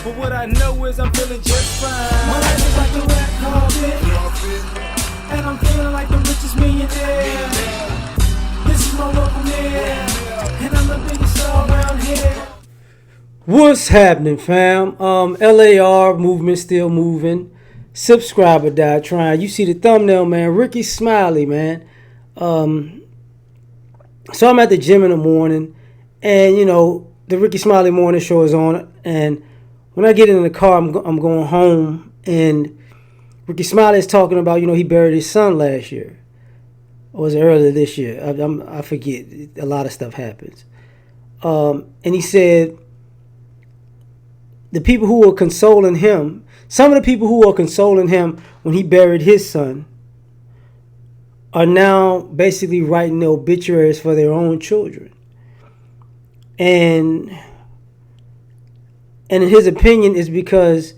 But what I know is I'm feeling just fine. My life is like a red carpet, and I'm feeling like the richest millionaire. This is my local mayor, and I'm the biggest star around here. What's happening, fam? L.A.R. movement still moving. Subscriber die trying. You see the thumbnail, man. Ricky Smiley, man. So I'm at the gym in the morning, and the Ricky Smiley morning show is on. And when I get in the car, I'm going home, and Ricky Smiley is talking about he buried his son last year, or was it earlier this year? I forget. A lot of stuff happens. And he said the people who were consoling him, some of the people who were consoling him when he buried his son, are now basically writing the obituaries for their own children. And in his opinion, is because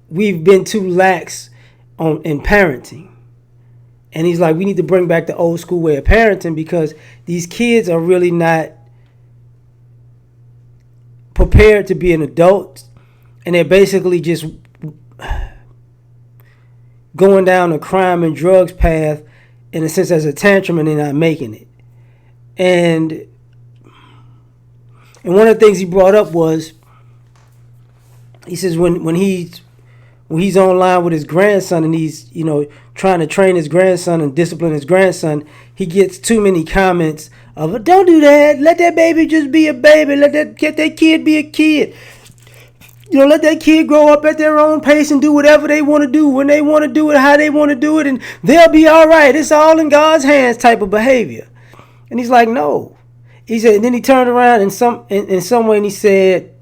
we've been too lax in parenting. And he's like, we need to bring back the old school way of parenting, because these kids are really not prepared to be an adult, and they're basically just going down a crime and drugs path in a sense as a tantrum, and they're not making it. And one of the things he brought up was, he says when he's online with his grandson and he's trying to train his grandson and discipline his grandson, he gets too many comments of, don't do that, let that baby just be a baby, let that kid be a kid, let that kid grow up at their own pace and do whatever they want to do when they want to do it, how they want to do it, and they'll be all right, it's all in God's hands type of behavior. And he's like, no. He said, and then he turned around in some way and he said,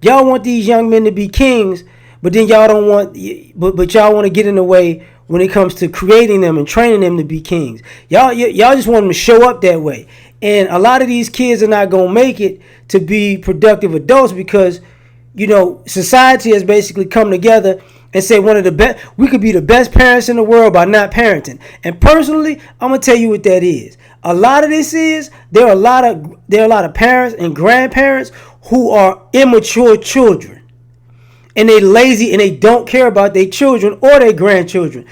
y'all want these young men to be kings, but then y'all don't want, but y'all want to get in the way when it comes to creating them and training them to be kings. Y'all just want them to show up that way. And a lot of these kids are not going to make it to be productive adults because, society has basically come together and said we could be the best parents in the world by not parenting. And personally, I'm going to tell you what that is. A lot of this is, there are a lot of parents and grandparents who are immature children. And they lazy and they don't care about their children or their grandchildren.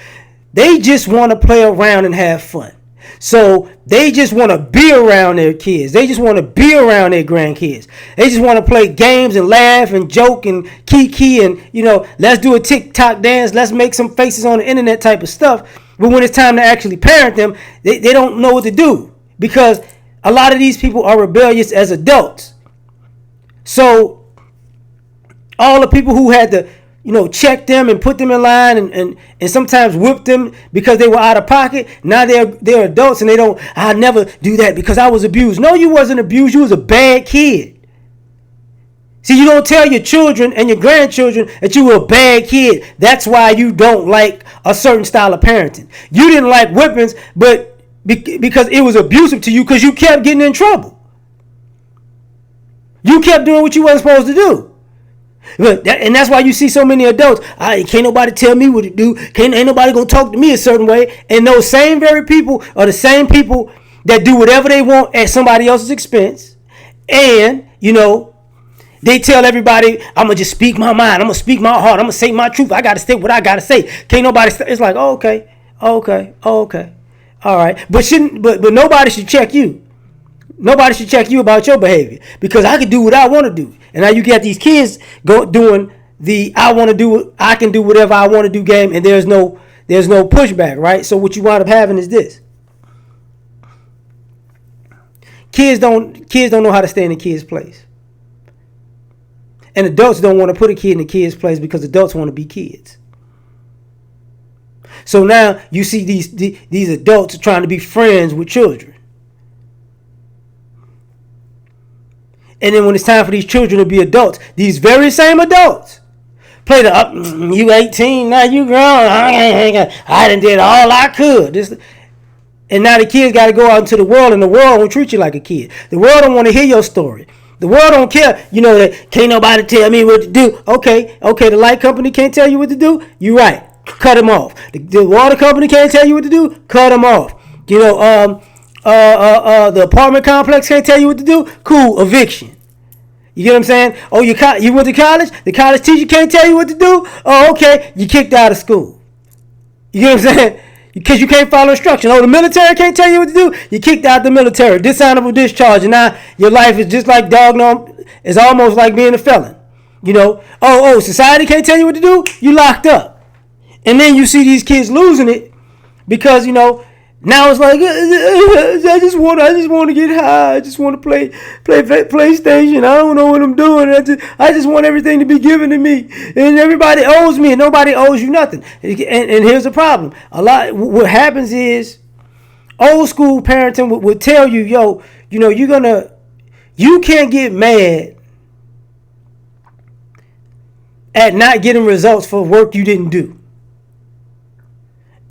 They just want to play around and have fun. So they just want to be around their kids. They just want to be around their grandkids. They just want to play games and laugh and joke and kiki and, let's do a TikTok dance. Let's make some faces on the internet type of stuff. But when it's time to actually parent them, they don't know what to do, because a lot of these people are rebellious as adults. So all the people who had to, check them and put them in line and sometimes whip them because they were out of pocket, now they're adults and I'll never do that because I was abused. No, you wasn't abused. You was a bad kid. See, you don't tell your children and your grandchildren that you were a bad kid. That's why you don't like a certain style of parenting. You didn't like whippings, but because it was abusive to you, because you kept getting in trouble. You kept doing what you wasn't supposed to do. And that's why you see so many adults. Can't nobody tell me what to do. Ain't nobody gonna talk to me a certain way. And those same very people are the same people that do whatever they want at somebody else's expense. And they tell everybody, I'm going to just speak my mind. I'm going to speak my heart. I'm going to say my truth. I got to say what I got to say. Can't nobody. It's like, okay. All right. But nobody should check you. Nobody should check you about your behavior, because I can do what I want to do. And now you got these kids doing the I can do whatever I want to do game, and there's no pushback, right? So what you wind up having is this. Kids don't know how to stay in the kid's place. And adults don't want to put a kid in the kid's place because adults want to be kids. So now you see these adults trying to be friends with children. And then when it's time for these children to be adults, these very same adults play the you 18, now you grown. I done did all I could. And now the kids got to go out into the world, and the world won't treat you like a kid. The world don't want to hear your story. The world don't care, that can't nobody tell me what to do. Okay, the light company can't tell you what to do. You right, cut them off. The water company can't tell you what to do. Cut them off. The apartment complex can't tell you what to do. Cool, eviction. You get what I'm saying? Oh, you went to college? The college teacher can't tell you what to do? Oh, okay. You kicked out of school. You get what I'm saying? Because you can't follow instructions. Oh, the military can't tell you what to do? You kicked out the military. Dishonorable discharge. And now your life is just like it's almost like being a felon. You know? Society can't tell you what to do? You locked up. And then you see these kids losing it because, you know, now it's like I just want to get high. I just want to play PlayStation. I don't know what I'm doing. I just want everything to be given to me, and everybody owes me, and nobody owes you nothing. And here's the problem: what happens is old school parenting would tell you, yo, you know, you can't get mad at not getting results for work you didn't do.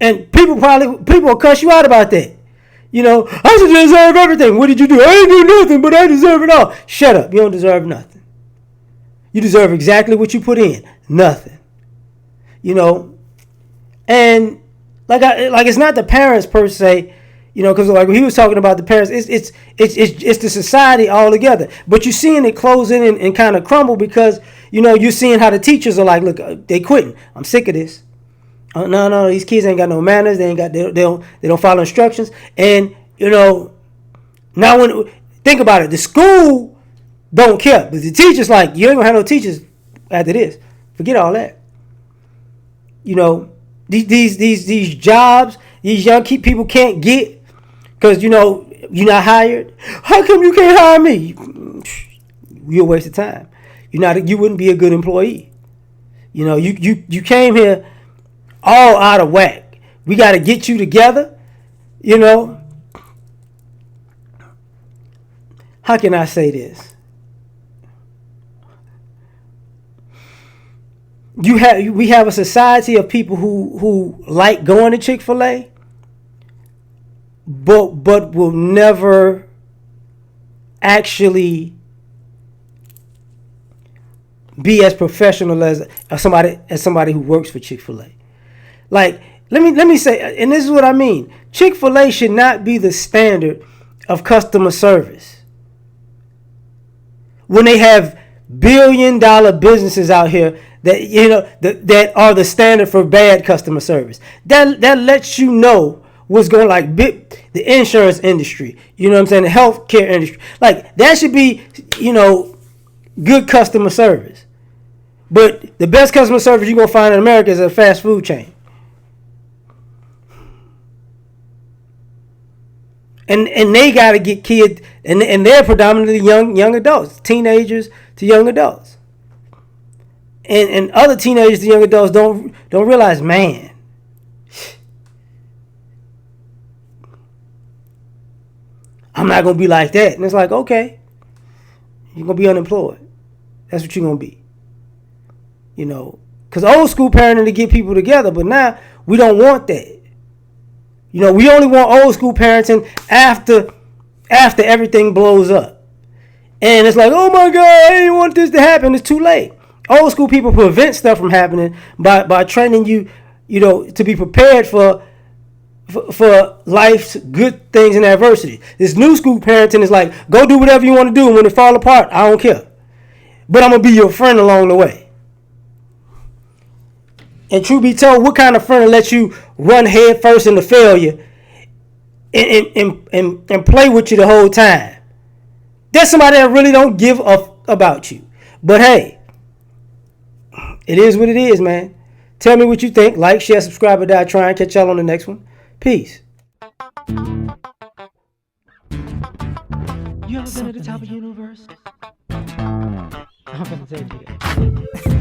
And people will cuss you out about that. You know, I should deserve everything. What did you do? I didn't do nothing, but I deserve it all. Shut up. You don't deserve nothing. You deserve exactly what you put in. Nothing. You know, and like it's not the parents per se. You know, because like when he was talking about the parents, it's the society altogether. But you're seeing it close in and kind of crumble because, you know, you're seeing how the teachers are like, look, they quitting. I'm sick of this. No, these kids ain't got no manners. They don't follow instructions. And, you know, now think about it, the school don't care, but the teachers like, you ain't gonna have no teachers after this. Forget all that. You know, these jobs, these young people can't get because, you know, you're not hired. How come you can't hire me? You're a waste of time. You wouldn't be a good employee. You know, you came here all out of whack. We got to get you together. You know, how can I say this? We have a society of people who like going to Chick-fil-A, but will never actually be as professional as somebody who works for Chick-fil-A. Like, let me say, and this is what I mean. Chick-fil-A should not be the standard of customer service. When they have billion-dollar businesses out here that, you know, that are the standard for bad customer service. That lets you know what's going, like the insurance industry, you know what I'm saying, the healthcare industry. Like, that should be, you know, good customer service. But the best customer service you're going to find in America is a fast food chain. And they got to get kids, and they're predominantly young adults, teenagers to young adults. And other teenagers to young adults don't realize, man, I'm not going to be like that. And it's like, okay, you're going to be unemployed. That's what you're going to be. You know, because old school parenting to get people together, but now we don't want that. You know, we only want old school parenting after everything blows up. And it's like, oh my God, I didn't want this to happen. It's too late. Old school people prevent stuff from happening by training you, you know, to be prepared for life's good things and adversity. This new school parenting is like, go do whatever you want to do, and when it fall apart, I don't care. But I'm going to be your friend along the way. And truth be told, what kind of friend lets you run head first into failure and play with you the whole time? There's somebody that really don't give a about you. But hey, it is what it is, man. Tell me what you think. Like, share, subscribe, or die trying. Catch y'all on the next one. Peace. You ever been at the top of the universe? I'm gonna tell you that.